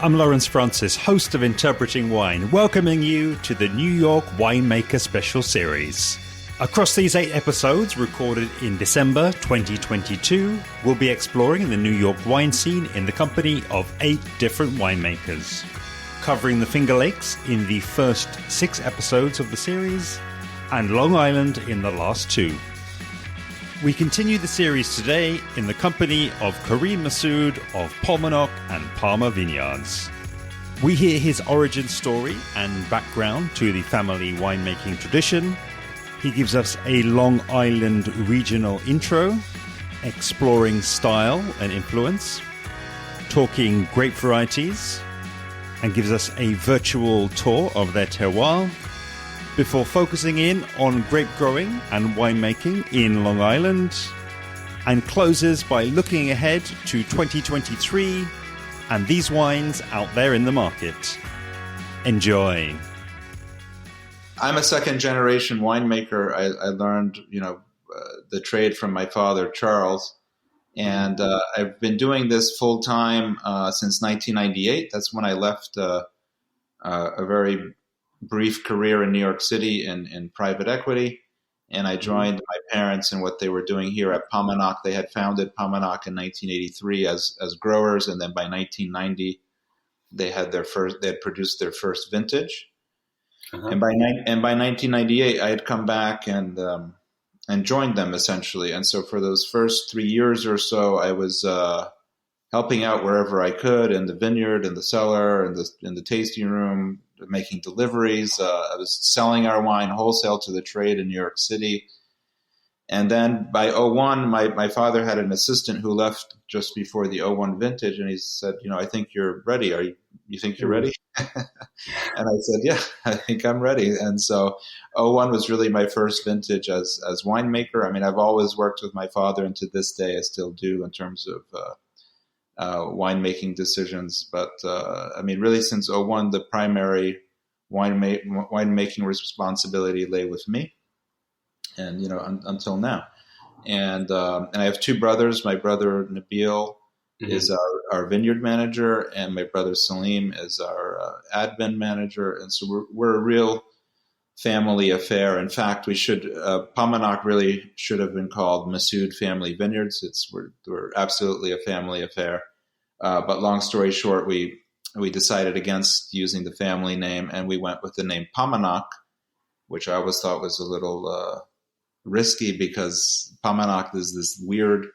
I'm Lawrence Francis, host of Interpreting Wine, welcoming you to the New York Winemaker Special series. Across these 8 episodes, recorded in December 2022, we'll be exploring the New York wine scene in the company of 8 different winemakers, covering the Finger Lakes in the first 6 episodes of the series, and Long Island in the last 2. We continue the series today in the company of Kareem Massoud of Paumanok and Palmer Vineyards. We hear his origin story and background to the family winemaking tradition. He gives us a Long Island regional intro, exploring style and influence, talking grape varieties, and gives us a virtual tour of their terroir, before focusing in on grape growing and winemaking in Long Island, and closes by looking ahead to 2023 and these wines out there in the market. Enjoy. I'm a second-generation winemaker. I learned, the trade from my father, Charles, and I've been doing this full-time since 1998. That's when I left a very brief career in New York City in private equity, and I joined my parents in what they were doing here at Paumanok. They had founded Paumanok in 1983 as growers, and then by 1990 they had produced their first vintage. Uh-huh. And by 1998 I had come back and joined them essentially. And so for those first 3 years or so, I was helping out wherever I could in the vineyard, in the cellar, in the tasting room, making deliveries. I was selling our wine wholesale to the trade in New York City. And then by 2001, my father had an assistant who left just before the 2001 vintage, and he said, I think you're ready. You think you're ready? And I said, yeah, I think I'm ready. And so 2001 was really my first vintage as winemaker. I mean, I've always worked with my father, and to this day I still do in terms of winemaking decisions. But really since 2001, the primary winemaking responsibility lay with me, and until now. And I have 2 brothers. My brother Nabil is our vineyard manager, and my brother Salim is our admin manager. And so we're a real family affair. In fact, we should Paumanok really should have been called Massoud Family Vineyards. We're absolutely a family affair. But long story short, we decided against using the family name, and we went with the name Paumanok, which I always thought was a little risky, because Paumanok is this weird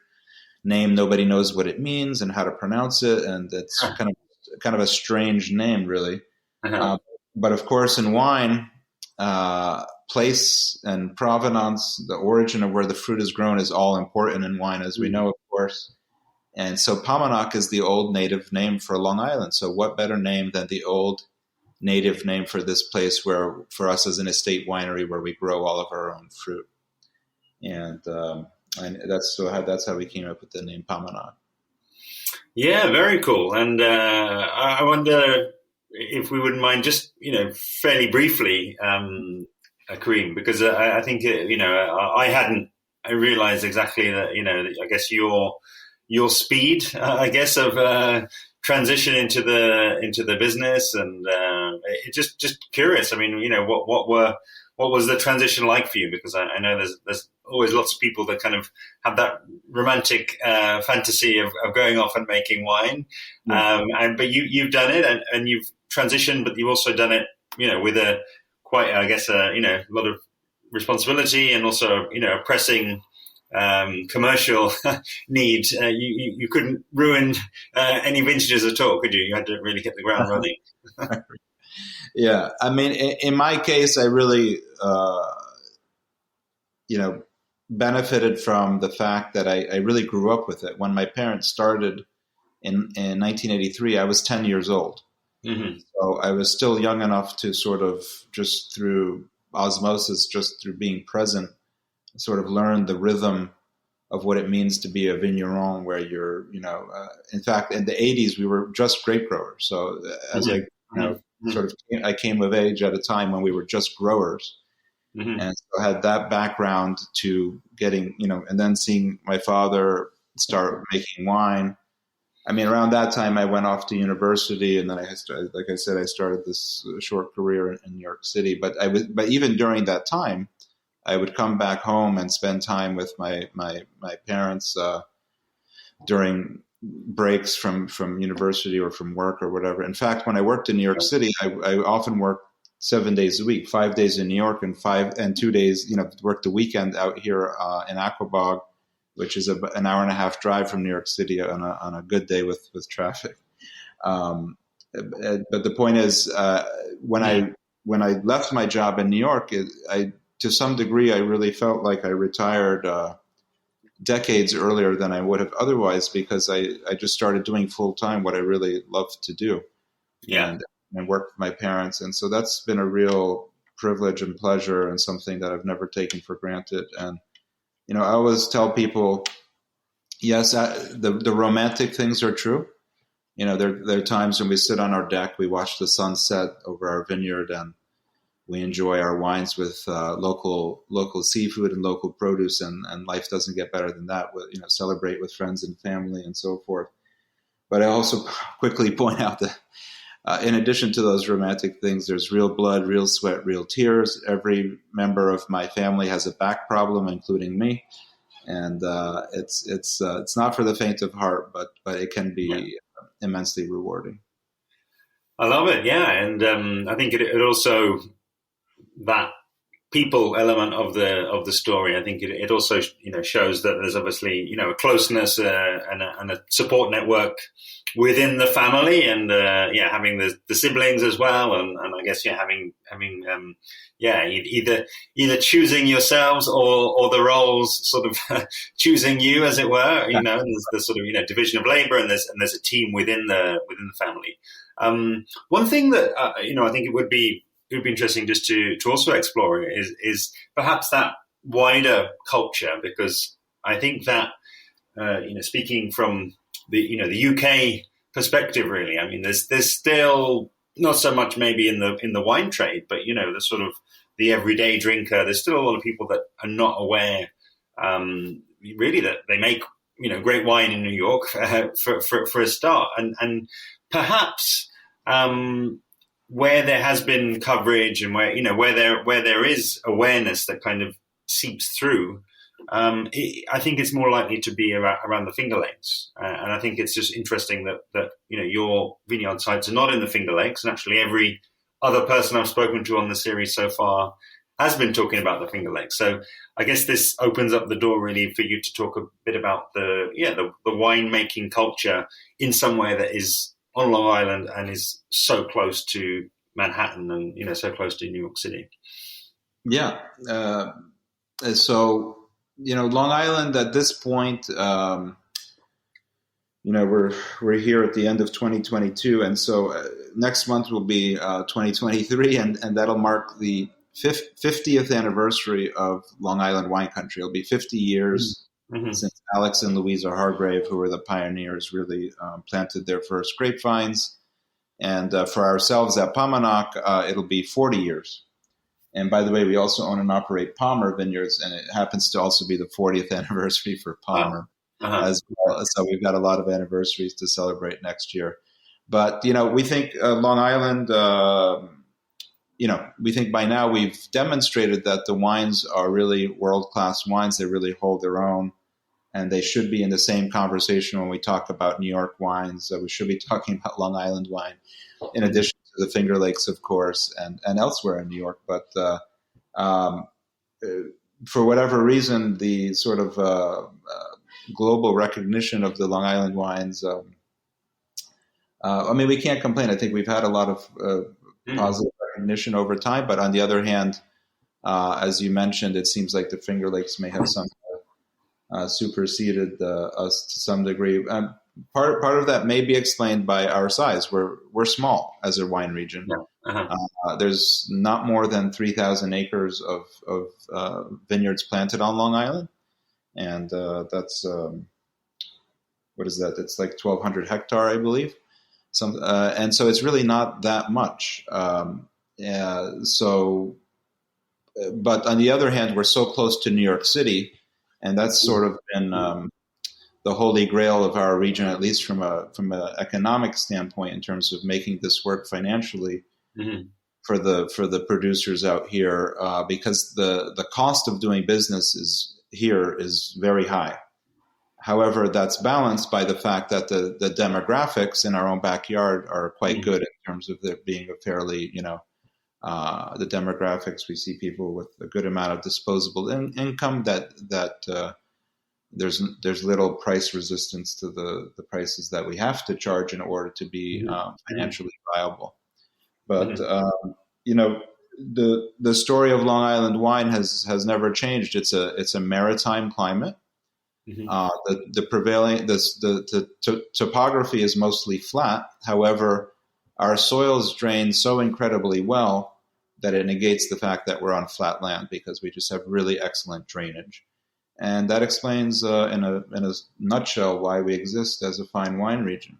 name. Nobody knows what it means and how to pronounce it, and it's kind of a strange name, really. Uh-huh. But of course, in wine, place and provenance, the origin of where the fruit is grown, is all important in wine, as we know, of course. And so Paumanok is the old native name for Long Island. So what better name than the old native name for this place, where for us as an estate winery, where we grow all of our own fruit. And that's how we came up with the name Paumanok. Yeah, very cool. And I wonder if we wouldn't mind just, fairly briefly, Kareem, because I think, I realized exactly that, I guess your speed, of transition into the business, and it just curious. I mean, what was the transition like for you? Because I know there's always lots of people that kind of have that romantic fantasy of going off and making wine, but you've done it and you've transitioned, but you've also done it, with a quite, I guess, a lot of responsibility, and also a pressing commercial need. You couldn't ruin any vintages at all, could you? You had to really hit the ground running. Yeah, I mean, in my case, I really, benefited from the fact that I really grew up with it. When my parents started in 1983, I was 10 years old. Mm-hmm. So I was still young enough to sort of, just through osmosis, just through being present, sort of learn the rhythm of what it means to be a vigneron, where you're, in fact, in the 80s, we were just grape growers. So as I came of age at a time when we were just growers. Mm-hmm. And so I had that background to getting, and then seeing my father start making wine. I mean, around that time, I went off to university, and then like I said, I started this short career in New York City. But even during that time, I would come back home and spend time with my parents during breaks from university or from work or whatever. In fact, when I worked in New York City, I often worked 7 days a week, 5 days in New York and 2 days, worked the weekend out here in Aquabog, which is an hour and a half drive from New York City on a good day with traffic. But the point is, when I left my job in New York, to some degree, I really felt like I retired decades earlier than I would have otherwise, because I just started doing full time what I really loved to do, and work with my parents. And so that's been a real privilege and pleasure, and something that I've never taken for granted. And, I always tell people, yes, the romantic things are true. There are times when we sit on our deck, we watch the sunset over our vineyard, and we enjoy our wines with local seafood and local produce, and life doesn't get better than that. Celebrate with friends and family and so forth. But I also quickly point out that in addition to those romantic things, there's real blood, real sweat, real tears. Every member of my family has a back problem, including me, and it's not for the faint of heart, but it can be immensely rewarding. I love it, yeah, and I think it also, that people element of the story, I think it also shows that there's obviously a closeness and a support network within the family, and having the siblings as well, and I guess having either choosing yourselves or the roles sort of choosing you, as it were. There's the sort of division of labor, and there's a team within the family. One thing that I think it would be interesting just to also explore is perhaps that wider culture, because I think that speaking from the UK perspective, really, I mean, there's still not so much maybe in the wine trade, but the sort of the everyday drinker. There's still a lot of people that are not aware, really, that they make great wine in New York for a start, and perhaps. Where there has been coverage, and where there is awareness that kind of seeps through, I think it's more likely to be around the Finger Lakes, and I think it's just interesting that your vineyard sites are not in the Finger Lakes, and actually every other person I've spoken to on the series so far has been talking about the Finger Lakes. So I guess this opens up the door really for you to talk a bit about the winemaking culture in somewhere that is on Long Island and is so close to Manhattan and so close to New York City. Yeah. So Long Island at this point, we're here at the end of 2022, and so next month will be 2023, and that'll mark the 50th anniversary of Long Island wine country. It'll be 50 years. Mm-hmm. Since Alex and Louisa Hargrave, who were the pioneers, really planted their first grapevines. And for ourselves at Paumanok, it'll be 40 years. And by the way, we also own and operate Palmer Vineyards, and it happens to also be the 40th anniversary for Palmer as well. So we've got a lot of anniversaries to celebrate next year. But, we think Long Island, we think by now we've demonstrated that the wines are really world-class wines. They really hold their own. And they should be in the same conversation when we talk about New York wines. We should be talking about Long Island wine, in addition to the Finger Lakes, of course, and elsewhere in New York. But for whatever reason, the sort of global recognition of the Long Island wines, we can't complain. I think we've had a lot of positive recognition over time. But on the other hand, as you mentioned, it seems like the Finger Lakes may have some superseded us to some degree. Part of that may be explained by our size. We're small as a wine region. Yeah. There's not more than 3,000 acres of vineyards planted on Long Island, and that's what is that? It's like 1,200 hectare, I believe. And so it's really not that much. But on the other hand, we're so close to New York City. And that's sort of been the the holy grail of our region, at least from a economic standpoint, in terms of making this work financially for the producers out here, because the cost of doing business is very high. However, that's balanced by the fact that the demographics in our own backyard are quite good in terms of there being a fairly, the demographics, we see people with a good amount of disposable income that there's little price resistance to the prices that we have to charge in order to be financially viable. But the story of Long Island wine has never changed. It's a maritime climate. The prevailing the topography is mostly flat. However, our soils drain so incredibly well that it negates the fact that we're on flat land, because we just have really excellent drainage. And that explains, in a nutshell, why we exist as a fine wine region.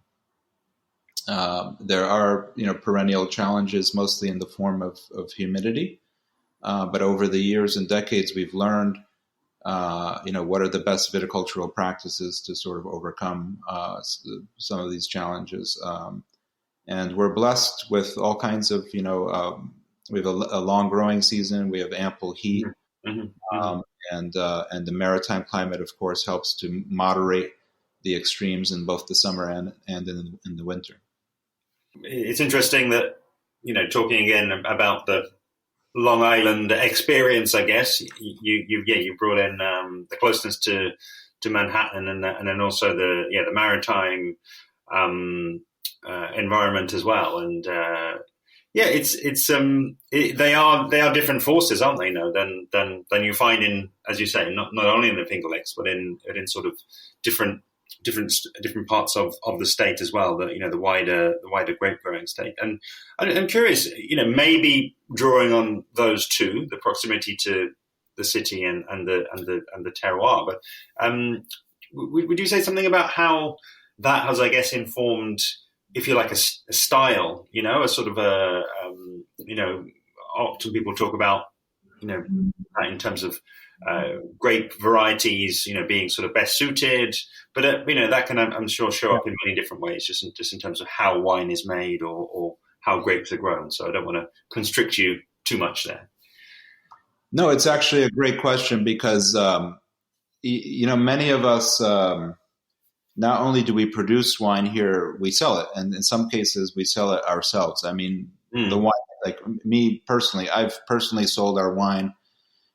There are, perennial challenges, mostly in the form of humidity. But over the years and decades, we've learned, what are the best viticultural practices to sort of overcome some of these challenges. And we're blessed with all kinds of, we have a long growing season. We have ample heat. And the maritime climate, of course, helps to moderate the extremes in both the summer and in the winter. It's interesting that, talking again about the Long Island experience, I guess you brought in the closeness to Manhattan and then also the maritime environment as well, and they are different forces, aren't they? Than you find in, as you say, not only in the Finger Lakes, but in sort of different parts of the state as well. The wider grape growing state. And I'm curious, maybe drawing on those two, the proximity to the city and the terroir. But would you say something about how that has, I guess, informed, if you like, a style, a sort of often people talk about, in terms of grape varieties, being sort of best suited, but that can, I'm sure, show up in many different ways, just in terms of how wine is made or how grapes are grown. So I don't want to constrict you too much there. No, it's actually a great question, because many of us, not only do we produce wine here, we sell it. And in some cases, we sell it ourselves. I mean, the wine, like me personally, I've personally sold our wine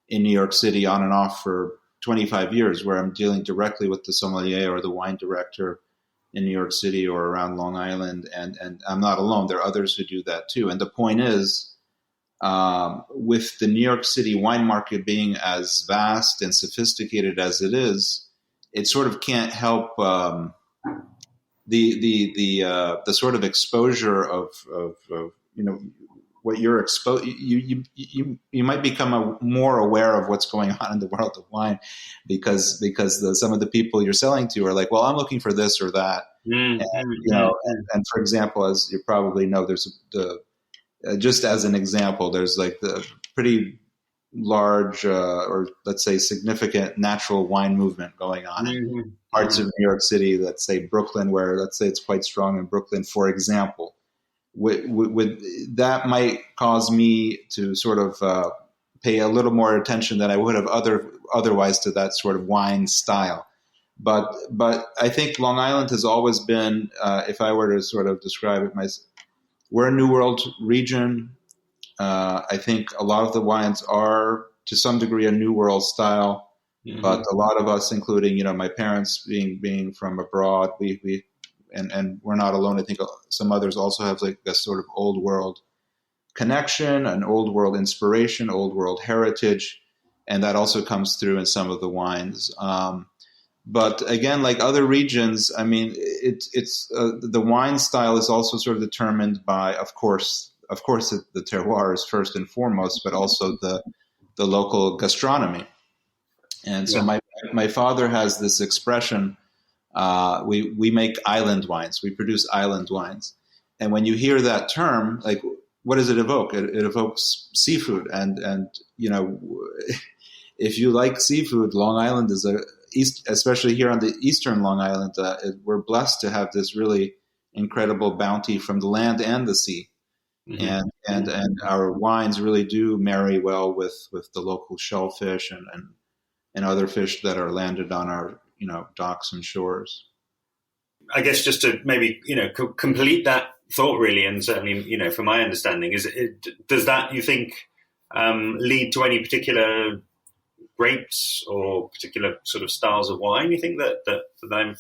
in New York City on and off for 25 years, where I'm dealing directly with the sommelier or the wine director in New York City or around Long Island. And I'm not alone. There are others who do that too. And the point is, with the New York City wine market being as vast and sophisticated as it is, it sort of can't help the sort of exposure of what you're exposed. You might become more aware of what's going on in the world of wine because some of the people you're selling to are like, well, I'm looking for this or that, and for example, as you probably know, there's just as an example, there's like the pretty large or let's say significant natural wine movement going on in parts of New York City, let's say Brooklyn, where let's say it's quite strong in Brooklyn, for example. That might cause me to sort of pay a little more attention than I would have otherwise to that sort of wine style. But I think Long Island has always been, if I were to sort of describe it, we're a New World region. I think a lot of the wines are, to some degree, a New World style, but a lot of us, including my parents being from abroad, and we're not alone. I think some others also have like a sort of Old World connection, an Old World inspiration, Old World heritage, and that also comes through in some of the wines. But again, like other regions, I mean, it's the wine style is also sort of determined by, of course, the terroir is first and foremost, but also the local gastronomy. And so my father has this expression, we make island wines, we produce island wines. And when you hear that term, like, what does it evoke? It evokes seafood. And if you like seafood, Long Island is a east, especially here on the eastern Long Island, we're blessed to have this really incredible bounty from the land and the sea. Mm-hmm. And our wines really do marry well with the local shellfish and other fish that are landed on our docks and shores. I guess just to maybe complete that thought really, and certainly from my understanding, does that you think lead to any particular grapes or particular sort of styles of wine? You think that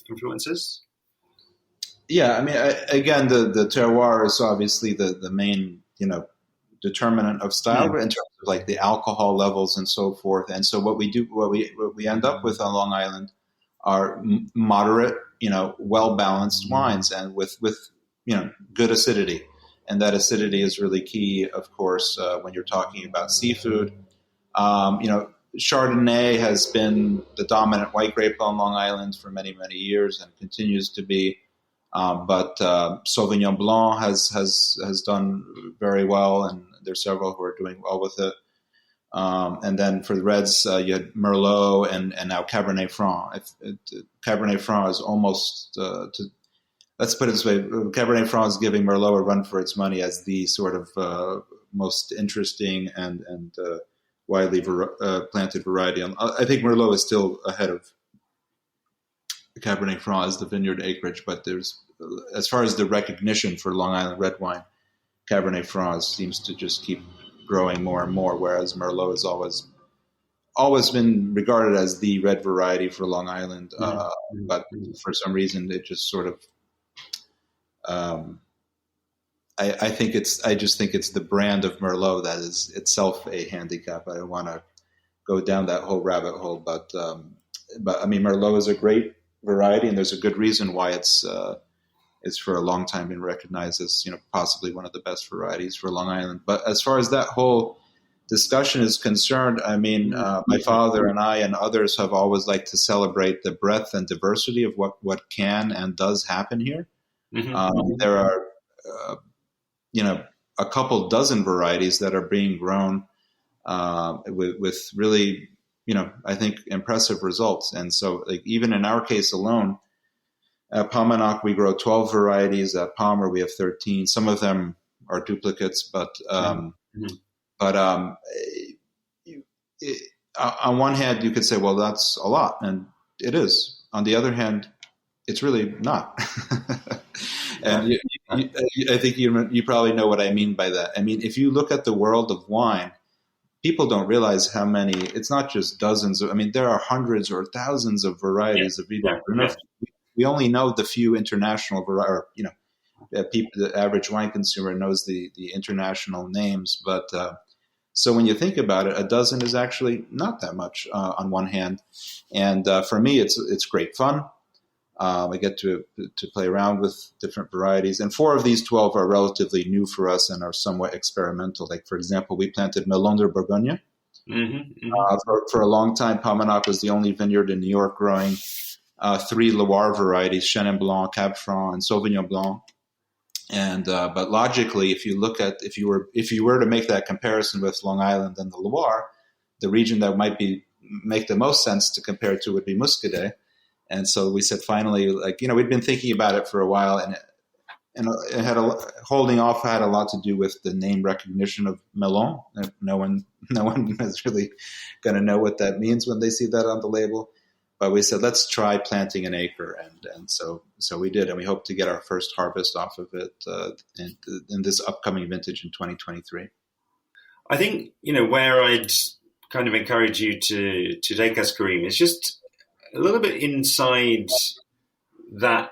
influences? Yeah, I mean, again, the terroir is obviously the main, determinant of style in terms of like the alcohol levels and so forth. And so what we end up with on Long Island are moderate, well balanced wines and with good acidity. And that acidity is really key, of course, when you're talking about seafood. Chardonnay has been the dominant white grape on Long Island for many, many years and continues to be. But Sauvignon Blanc has done very well, and there's several who are doing well with it. And then for the reds, you had Merlot and now Cabernet Franc. Cabernet Franc is almost, let's put it this way, Cabernet Franc is giving Merlot a run for its money as the sort of most interesting and widely planted variety. I think Merlot is still ahead of Cabernet Franc as the vineyard acreage, but as far as the recognition for Long Island red wine, Cabernet Franc seems to just keep growing more and more, whereas Merlot has always been regarded as the red variety for Long Island, but for some reason it just sort of I just think it's the brand of Merlot that is itself a handicap. I don't want to go down that whole rabbit hole, but I mean, Merlot is a great variety, and there's a good reason why it's for a long time been recognized as possibly one of the best varieties for Long Island. But as far as that whole discussion is concerned, I mean, my father and I and others have always liked to celebrate the breadth and diversity of what can and does happen here. Mm-hmm. There are a couple dozen varieties that are being grown with really I think impressive results. And so like even in our case alone, at Paumanok, we grow 12 varieties. At Palmer, we have 13. Some of them are duplicates, but on one hand, you could say, well, that's a lot, and it is. On the other hand, it's really not. And I think you probably know what I mean by that. I mean, if you look at the world of wine, people don't realize how many. It's not just dozens. There are hundreds or thousands of varieties of Vineyard. We only know the few international varieties. The average wine consumer knows the international names. But so when you think about it, a dozen is actually not that much on one hand. And for me, it's great fun. I get to play around with different varieties. And 4 of these 12 are relatively new for us and are somewhat experimental. Like, for example, we planted Melon de Bourgogne. For a long time, Paumanok was the only vineyard in New York growing 3 Loire varieties, Chenin Blanc, Cab Franc, and Sauvignon Blanc. And but logically, if you were to make that comparison with Long Island and the Loire, the region that might make the most sense to compare to would be Muscadet. And so we said finally, we'd been thinking about it for a while, and it had holding off had a lot to do with the name recognition of Melon. No one is really going to know what that means when they see that on the label. But we said, let's try planting an acre. And so we did. And we hope to get our first harvest off of it in this upcoming vintage in 2023. I think, where I'd kind of encourage you to take us, Kareem, is just a little bit inside that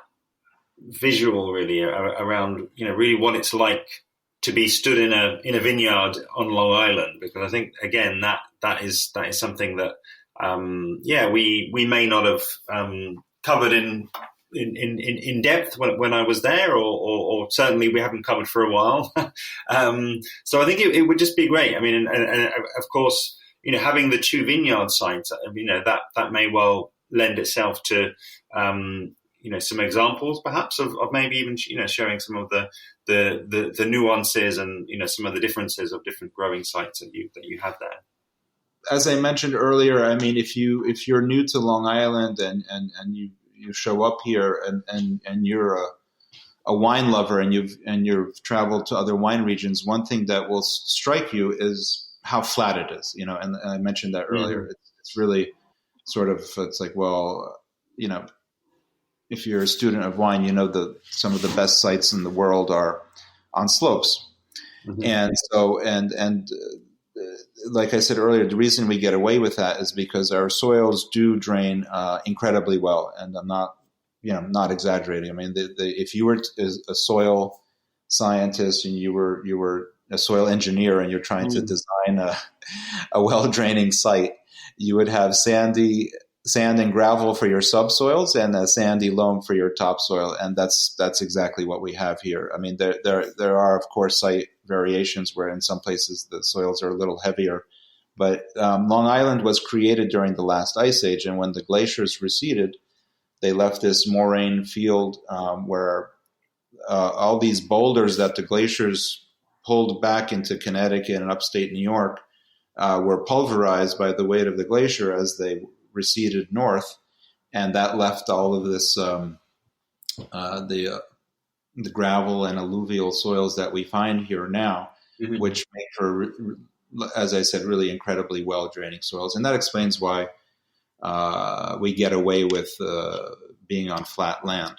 visual really around, really what it's like to be stood in a vineyard on Long Island. Because I think, again, that is something that, we may not have covered in depth when I was there, or certainly we haven't covered for a while. So I think it would just be great. I mean, and of course, having the 2 vineyard sites, that may well lend itself to, some examples perhaps of maybe even, showing some of the nuances and, some of the differences of different growing sites that you have there. as I mentioned earlier, I mean, if you're new to Long Island and you show up here and you're a wine lover and you've traveled to other wine regions, one thing that will strike you is how flat it is. And I mentioned that earlier. It's really sort of, it's like, well, if you're a student of wine, some of the best sites in the world are on slopes. Mm-hmm. And so, and like I said earlier, the reason we get away with that is because our soils do drain incredibly well. And I'm not exaggerating. I mean, if you were a soil scientist and you were a soil engineer and you're trying to design a well-draining site, you would have sand and gravel for your subsoils and a sandy loam for your topsoil, and that's exactly what we have here. I mean, there are of course site variations where in some places the soils are a little heavier, but Long Island was created during the last ice age, and when the glaciers receded, they left this moraine field where all these boulders that the glaciers pulled back into Connecticut and upstate New York were pulverized by the weight of the glacier as they receded north, and that left all of this the gravel and alluvial soils that we find here now, mm-hmm. which make for, as I said, really incredibly well draining soils, and that explains why we get away with being on flat land.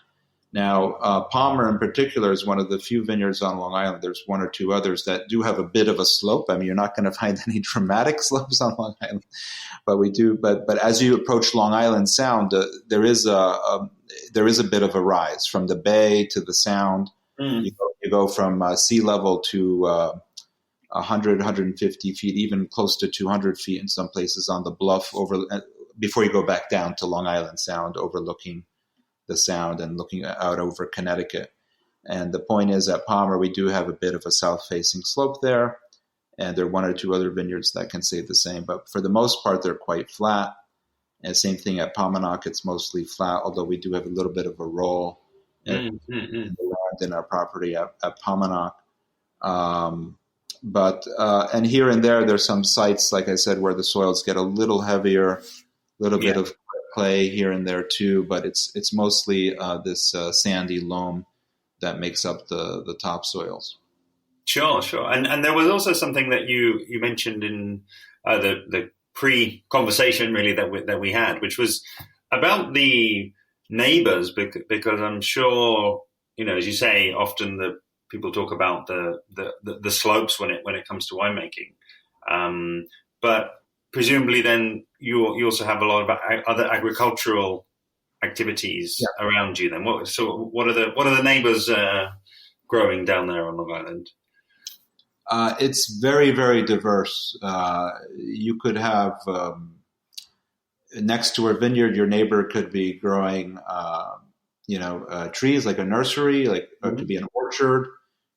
Now, Palmer in particular is one of the few vineyards on Long Island. There's one or two others that do have a bit of a slope. I mean, you're not going to find any dramatic slopes on Long Island, but we do. But as you approach Long Island Sound, there is a bit of a rise from the bay to the Sound. Mm. You go from sea level to 100, 150 feet, even close to 200 feet in some places on the bluff before you go back down to Long Island Sound, overlooking the Sound and looking out over Connecticut. And the point is, at Palmer, we do have a bit of a south-facing slope there, and there are one or two other vineyards that can say the same. But for the most part, they're quite flat. And same thing at Paumanok, it's mostly flat, although we do have a little bit of a roll in the land in our property at Paumanok. And here and there's some sites, like I said, where the soils get a little heavier, a little bit of clay here and there too, but it's mostly this sandy loam that makes up the topsoils. Sure. And there was also something that you mentioned in the pre-conversation really that we had, which was about the neighbors, because I'm sure, as you say, often the people talk about the slopes when it comes to winemaking, but presumably then you also have a lot of other agricultural activities around you. Then what are the neighbors growing down there on Long Island? It's very, very diverse. You could have next to a vineyard, your neighbor could be growing, trees like a nursery, like it could be an orchard.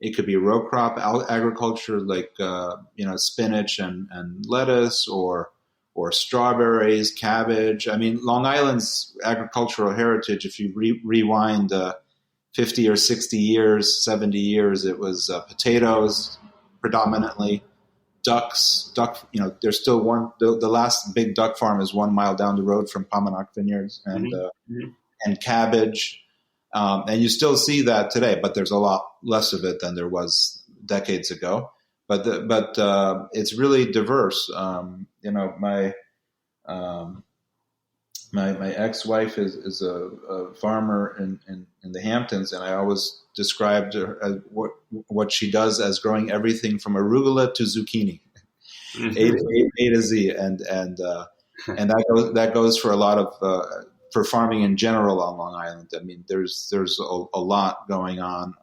It could be row crop agriculture, like spinach and lettuce, or strawberries, cabbage. I mean, Long Island's agricultural heritage, if you rewind 50 or 60 years, 70 years, it was potatoes predominantly, ducks. There's still one. The last big duck farm is 1 mile down the road from Paumanok Vineyards, and cabbage. And you still see that today, but there's a lot less of it than there was decades ago. But it's really diverse. My ex-wife is a farmer in the Hamptons, and I always described her as what she does as growing everything from arugula to zucchini, A to Z, and that goes for a lot of. For farming in general on Long Island. I mean, there's a lot going on.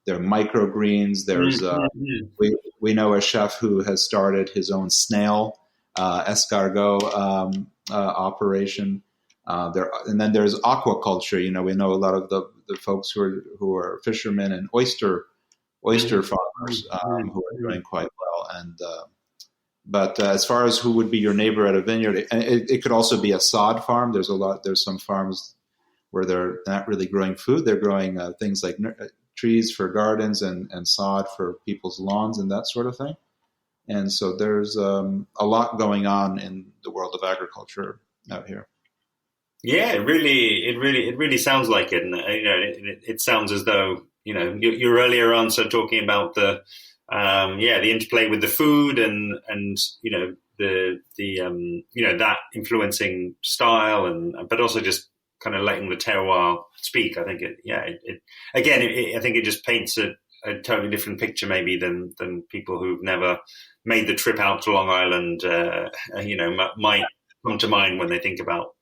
There are microgreens. There's we know a chef who has started his own snail escargot operation. And then there's aquaculture. We know a lot of the folks who are fishermen and oyster farmers who are doing quite well. And but as far as who would be your neighbor at a vineyard, it could also be a sod farm. There's some farms where they're not really growing food. They're growing things like trees for gardens and sod for people's lawns and that sort of thing. And so there's a lot going on in the world of agriculture out here. Yeah, it really sounds like it, and it sounds as though your earlier answer talking about the interplay with the food and the that influencing style but also just kind of letting the terroir speak. I think I think it just paints a totally different picture maybe than people who've never made the trip out to Long Island might come to mind when they think about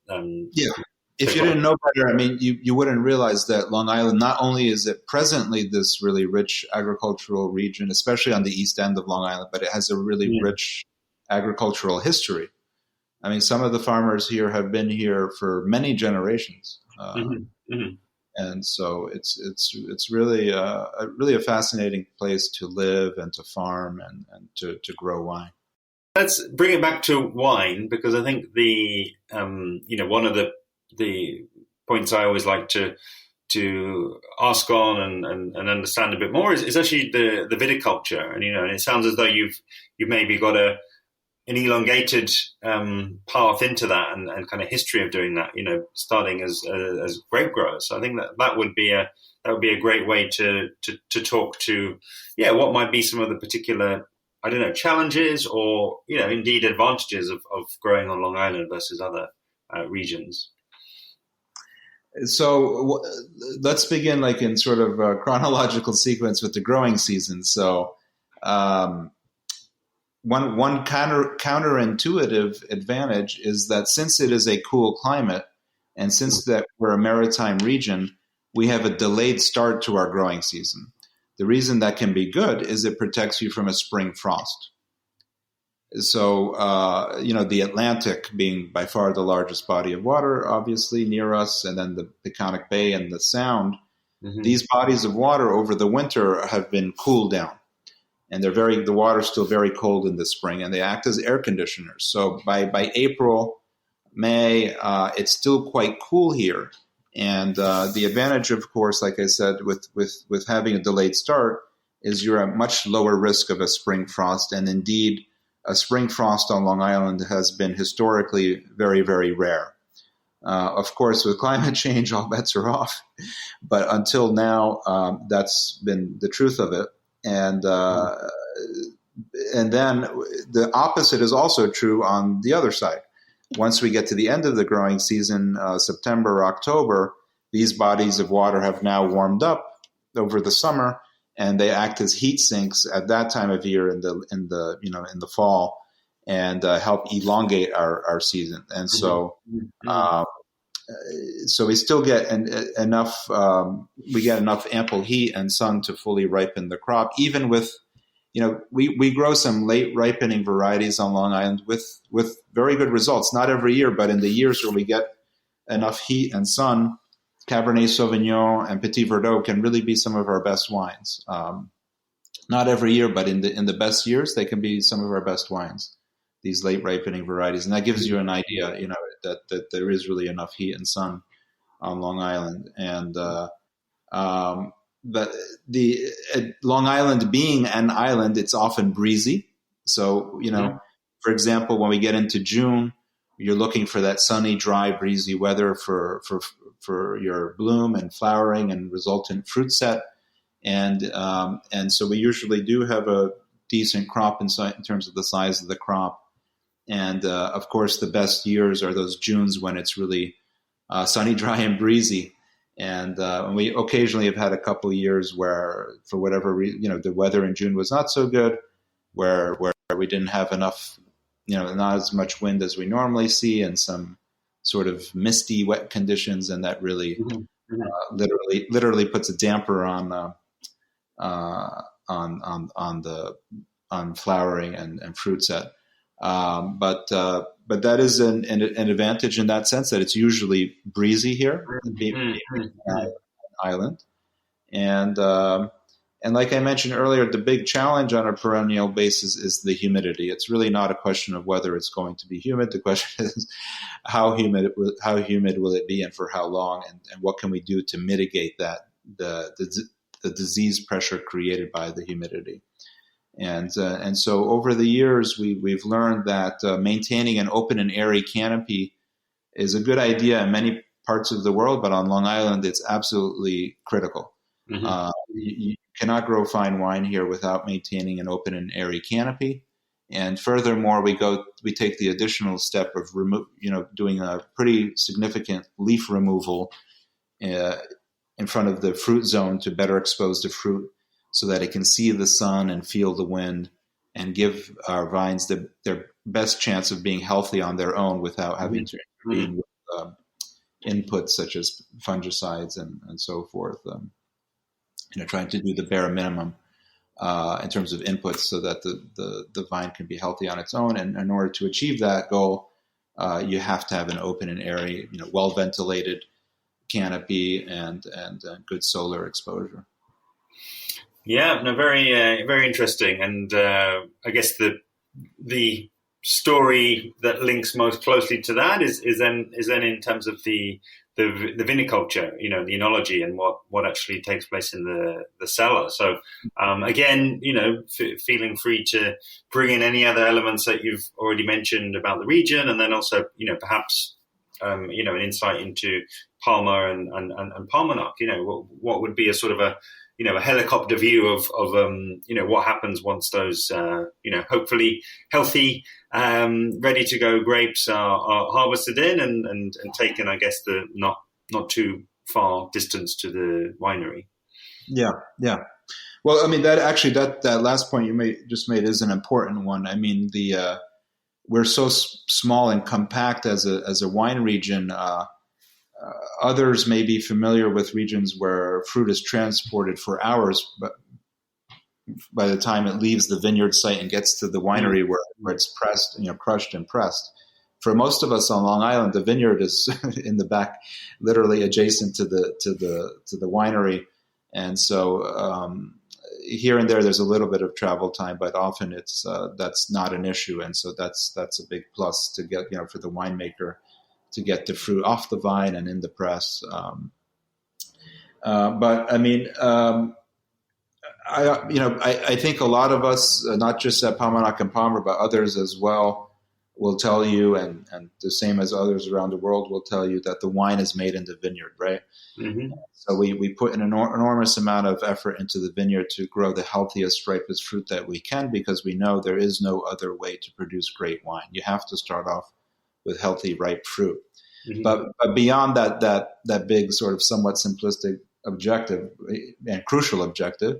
if you didn't know better, I mean, you wouldn't realize that Long Island, not only is it presently this really rich agricultural region, especially on the east end of Long Island, but it has a really rich agricultural history. I mean, some of the farmers here have been here for many generations. And so it's really a fascinating place to live and to farm and to grow wine. Let's bring it back to wine, because I think one of the points I always like to ask on and understand a bit more is actually the viticulture. And and it sounds as though you've maybe got an elongated path into that and kind of history of doing that, starting as grape growers. So I think that would be a great way to talk to what might be some of the particular, I don't know, challenges or indeed advantages of growing on Long Island versus other regions. So let's begin like in sort of a chronological sequence with the growing season. So one counterintuitive advantage is that since it is a cool climate and since that we're a maritime region, we have a delayed start to our growing season. The reason that can be good is it protects you from a spring frost. So, the Atlantic being by far the largest body of water, obviously near us, and then the Peconic Bay and the Sound, these bodies of water over the winter have been cooled down. And the water's still very cold in the spring, and they act as air conditioners. So by April, May, it's still quite cool here. And the advantage, of course, like I said, with having a delayed start is you're at much lower risk of a spring frost. And indeed, a spring frost on Long Island has been historically very, very rare. Of course, with climate change, all bets are off. But until now, that's been the truth of it. And then the opposite is also true on the other side. Once we get to the end of the growing season, September, October, these bodies of water have now warmed up over the summer, and they act as heat sinks at that time of year in the fall, and help elongate our season. And so, so we still get enough. We get enough ample heat and sun to fully ripen the crop, even with. We grow some late ripening varieties on Long Island with very good results. Not every year, but in the years where we get enough heat and sun, Cabernet Sauvignon and Petit Verdot can really be some of our best wines. Not every year, but in the best years, they can be some of our best wines, these late ripening varieties. And that gives you an idea, that there is really enough heat and sun on Long Island. And but the Long Island being an island, it's often breezy. So, for example, when we get into June, you're looking for that sunny, dry, breezy weather for your bloom and flowering and resultant fruit set. And so we usually do have a decent crop in terms of the size of the crop. And of course, the best years are those Junes when it's really sunny, dry, and breezy. And we occasionally have had a couple of years where, for whatever reason, the weather in June was not so good, where we didn't have enough, not as much wind as we normally see, and some sort of misty, wet conditions, and that really, literally puts a damper on flowering and fruit set. But that is an advantage in that sense that it's usually breezy here, being an island. And like I mentioned earlier, the big challenge on a perennial basis is the humidity. It's really not a question of whether it's going to be humid. The question is how humid will it be and for how long, and what can we do to mitigate that the disease pressure created by the humidity. And so over the years, we've learned that maintaining an open and airy canopy is a good idea in many parts of the world, but on Long Island, it's absolutely critical. Mm-hmm. You cannot grow fine wine here without maintaining an open and airy canopy. And furthermore, we take the additional step of doing a pretty significant leaf removal in front of the fruit zone to better expose the fruit, so that it can see the sun and feel the wind, and give our vines their best chance of being healthy on their own without having to intervene with inputs such as fungicides and so forth. Trying to do the bare minimum in terms of inputs so that the vine can be healthy on its own. And in order to achieve that goal, you have to have an open and airy, well ventilated canopy and good solar exposure. Yeah, no, very interesting. And I guess the story that links most closely to that is then in terms of the viniculture, the enology and what actually takes place in the cellar. So again, feeling free to bring in any other elements that you've already mentioned about the region, and then also perhaps an insight into Palma and Paumanok. What would be a sort of a helicopter view of what happens once those hopefully healthy, ready to go grapes are harvested in and taken, I guess, the not too far distance to the winery. Yeah. Well, I mean, that last point you just made is an important one. I mean, we're so small and compact as a wine region. Others may be familiar with regions where fruit is transported for hours, but by the time it leaves the vineyard site and gets to the winery where it's pressed, crushed and pressed. For most of us on Long Island, the vineyard is in the back, literally adjacent to the winery, and so here and there's a little bit of travel time, but often that's not an issue, and so that's a big plus to get for the winemaker to get the fruit off the vine and in the press. But I mean, I think a lot of us, not just at Paumanok and Palmer, but others as well, will tell you, and the same as others around the world will tell you, that the wine is made in the vineyard, right? Mm-hmm. So we put an enormous amount of effort into the vineyard to grow the healthiest, ripest fruit that we can, because we know there is no other way to produce great wine. You have to start off with healthy, ripe fruit. Mm-hmm. But beyond that big sort of somewhat simplistic objective and crucial objective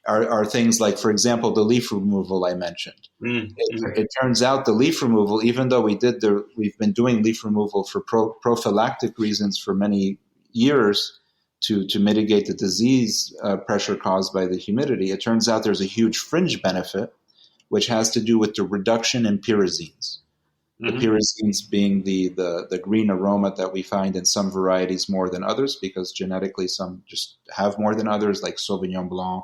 are things like, for example, the leaf removal I mentioned. Mm-hmm. It turns out the leaf removal, even though we've been doing leaf removal for prophylactic reasons for many years to mitigate the disease pressure caused by the humidity, it turns out there's a huge fringe benefit, which has to do with the reduction in pyrazines. Mm-hmm. The pyrazines being the green aroma that we find in some varieties more than others, because genetically some just have more than others, like Sauvignon Blanc,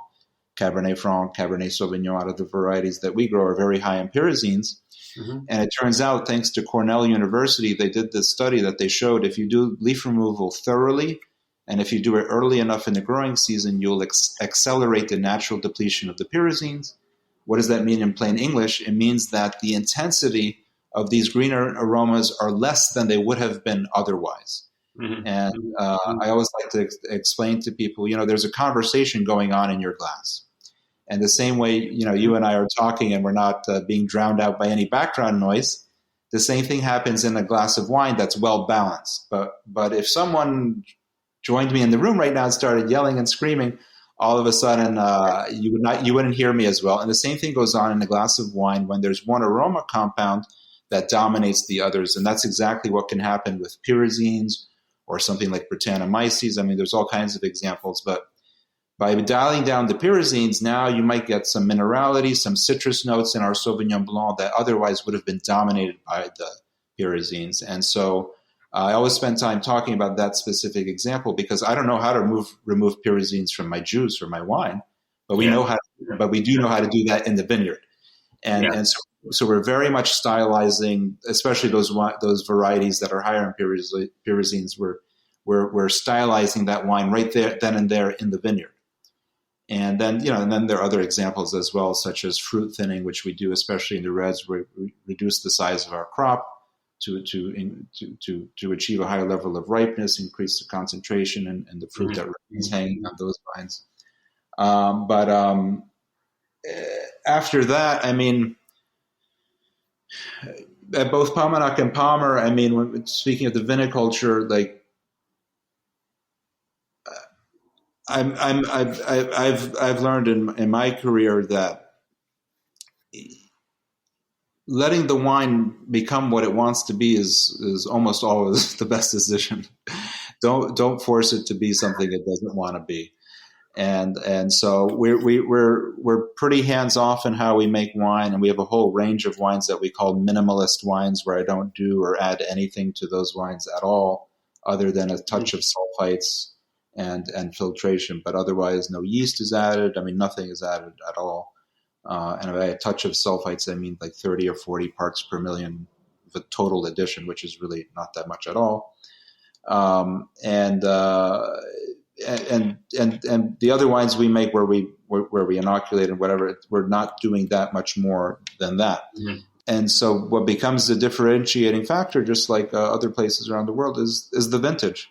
Cabernet Franc, Cabernet Sauvignon out of the varieties that we grow are very high in pyrazines. Mm-hmm. And it turns out, thanks to Cornell University, they did this study that they showed if you do leaf removal thoroughly, and if you do it early enough in the growing season, you'll accelerate the natural depletion of the pyrazines. What does that mean in plain English? It means that the intensity of these greener aromas are less than they would have been otherwise. Mm-hmm. And I always like to explain to people, there's a conversation going on in your glass. And the same way, you and I are talking and we're not being drowned out by any background noise, the same thing happens in a glass of wine that's well balanced. But if someone joined me in the room right now and started yelling and screaming, all of a sudden you wouldn't hear me as well. And the same thing goes on in a glass of wine when there's one aroma compound that dominates the others. And that's exactly what can happen with pyrazines or something like Brettanomyces. I mean, there's all kinds of examples, but by dialing down the pyrazines, now you might get some minerality, some citrus notes in our Sauvignon Blanc that otherwise would have been dominated by the pyrazines. And so I always spend time talking about that specific example, because I don't know how to remove pyrazines from my juice or my wine, but we do know how to do that in the vineyard. And so we're very much stylizing, especially those varieties that are higher in pyrazines. We're stylizing that wine right there, then and there in the vineyard. And then there are other examples as well, such as fruit thinning, which we do, especially in the reds, where we reduce the size of our crop to achieve a higher level of ripeness, increase the concentration and the fruit that remains hanging on those vines. After that, I mean, at both Paumanok and Palmer, I mean, when speaking of the viniculture, like I've learned in my career that letting the wine become what it wants to be is almost always the best decision. Don't force it to be something it doesn't want to be. And so we're pretty hands off in how we make wine, and we have a whole range of wines that we call minimalist wines, where I don't do or add anything to those wines at all, other than a touch of sulfites and filtration. But otherwise, no yeast is added. I mean, nothing is added at all. And by a touch of sulfites, I mean like 30 or 40 parts per million, the total addition, which is really not that much at all. And the other wines we make where we inoculate and whatever, we're not doing that much more than that. Mm-hmm. And so what becomes the differentiating factor, just like other places around the world, is the vintage.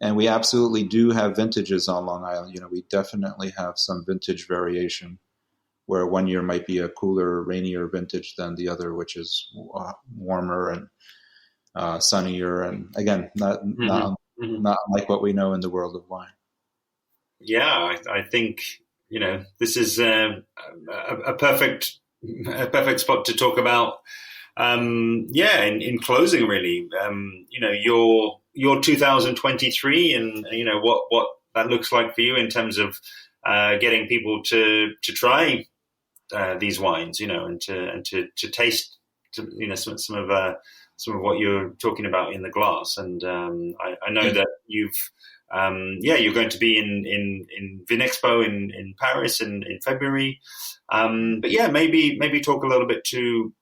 And we absolutely do have vintages on Long Island. We definitely have some vintage variation, where one year might be a cooler, rainier vintage than the other, which is warmer and sunnier. And again, not like what we know in the world of wine. Yeah, I think this is a perfect spot to talk about. In closing, really, your 2023, and what that looks like for you in terms of getting people to try these wines, and to taste, some of what you're talking about in the glass. And I know that you're going to be in Vinexpo in Paris in February. But maybe talk a little bit to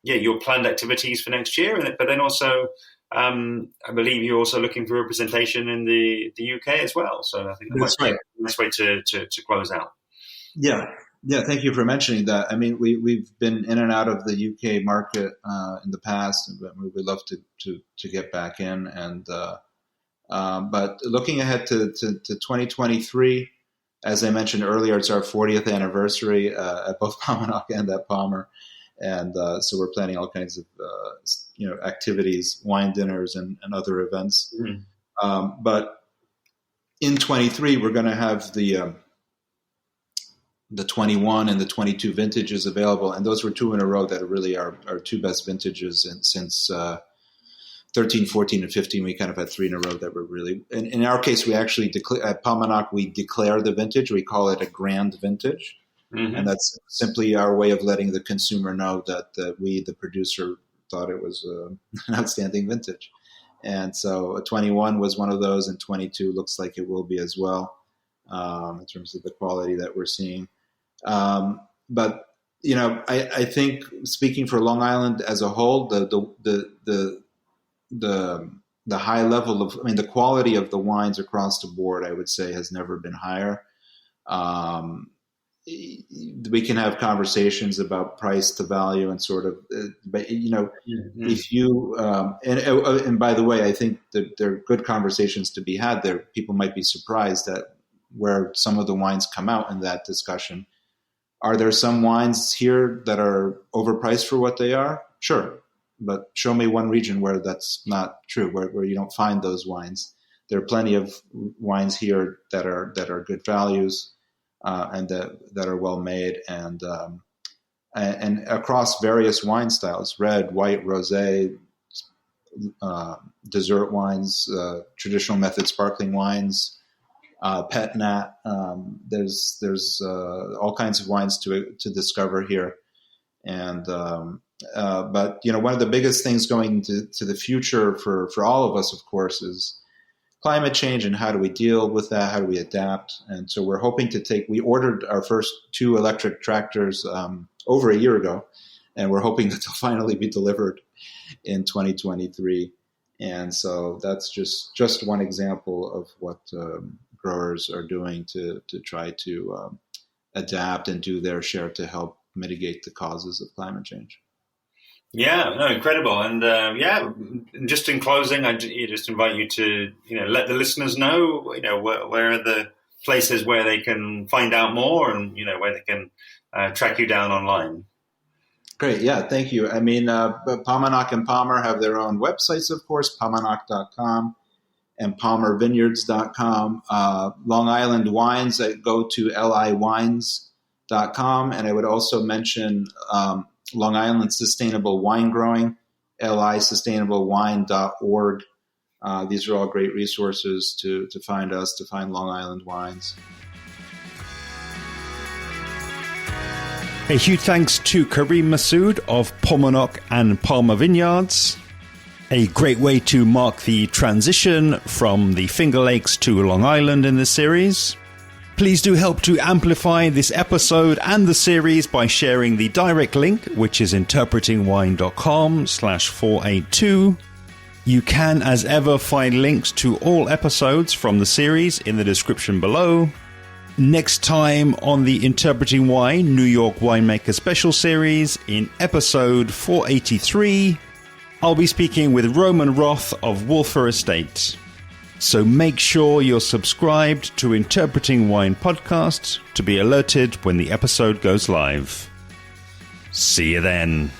your planned activities for next year, but then also I believe you're also looking for representation in the UK as well. So I think that's right. A nice way to close out. Yeah, thank you for mentioning that. I mean, we've been in and out of the UK market in the past, but we would love to get back in. And but looking ahead to 2023, as I mentioned earlier, it's our 40th anniversary at both Paumanok and at Palmer, and so we're planning all kinds of activities, wine dinners, and other events. Mm-hmm. But in 23, we're going to have the 21 and the 22 vintages available, and those were two in a row that are really our two best vintages. And since 13, 14, and 15, we kind of had three in a row that were really. In our case, we actually at Paumanok we declare the vintage. We call it a grand vintage, mm-hmm. and that's simply our way of letting the consumer know that we, the producer, thought it was an outstanding vintage. And so 21 was one of those, and 22 looks like it will be as well, in terms of the quality that we're seeing. But I think, speaking for Long Island as a whole, the high level of, the quality of the wines across the board, I would say, has never been higher. We can have conversations about price to value and sort of, but mm-hmm. if you and by the way, I think that there are good conversations to be had there. People might be surprised at where some of the wines come out in that discussion. Are there some wines here that are overpriced for what they are? Sure. But show me one region where that's not true, where you don't find those wines. There are plenty of wines here that are good values, and that are well made, and across various wine styles: red, white, rosé, dessert wines, traditional method sparkling wines, pet nat. There's all kinds of wines to discover here, and but one of the biggest things going to the future for all of us, of course, is climate change, and how do we deal with that? How do we adapt? And so we're hoping we ordered our first 2 electric tractors over a year ago, and we're hoping that they'll finally be delivered in 2023. And so that's just one example of what growers are doing to try to adapt and do their share to help mitigate the causes of climate change. Yeah, no, incredible. And just in closing, I just invite you to, let the listeners know, where are the places where they can find out more and, where they can track you down online. Great. Yeah, thank you. I mean, Paumanok and Palmer have their own websites, of course, paumanok.com and palmervineyards.com. Long Island Wines, go to liwines.com. And I would also mention Long Island Sustainable Wine Growing, lisustain.org. These are all great resources to find us, to find Long Island wines. A huge thanks to Kareem Massoud of Paumanok and Palmer Vineyards. A great way to mark the transition from the Finger Lakes to Long Island in this series. Please do help to amplify this episode and the series by sharing the direct link, which is interpretingwine.com/482. You can, as ever, find links to all episodes from the series in the description below. Next time on the Interpreting Wine New York Winemaker Special series, in episode 483, I'll be speaking with Roman Roth of Wolfer Estate. So make sure you're subscribed to Interpreting Wine Podcast to be alerted when the episode goes live. See you then.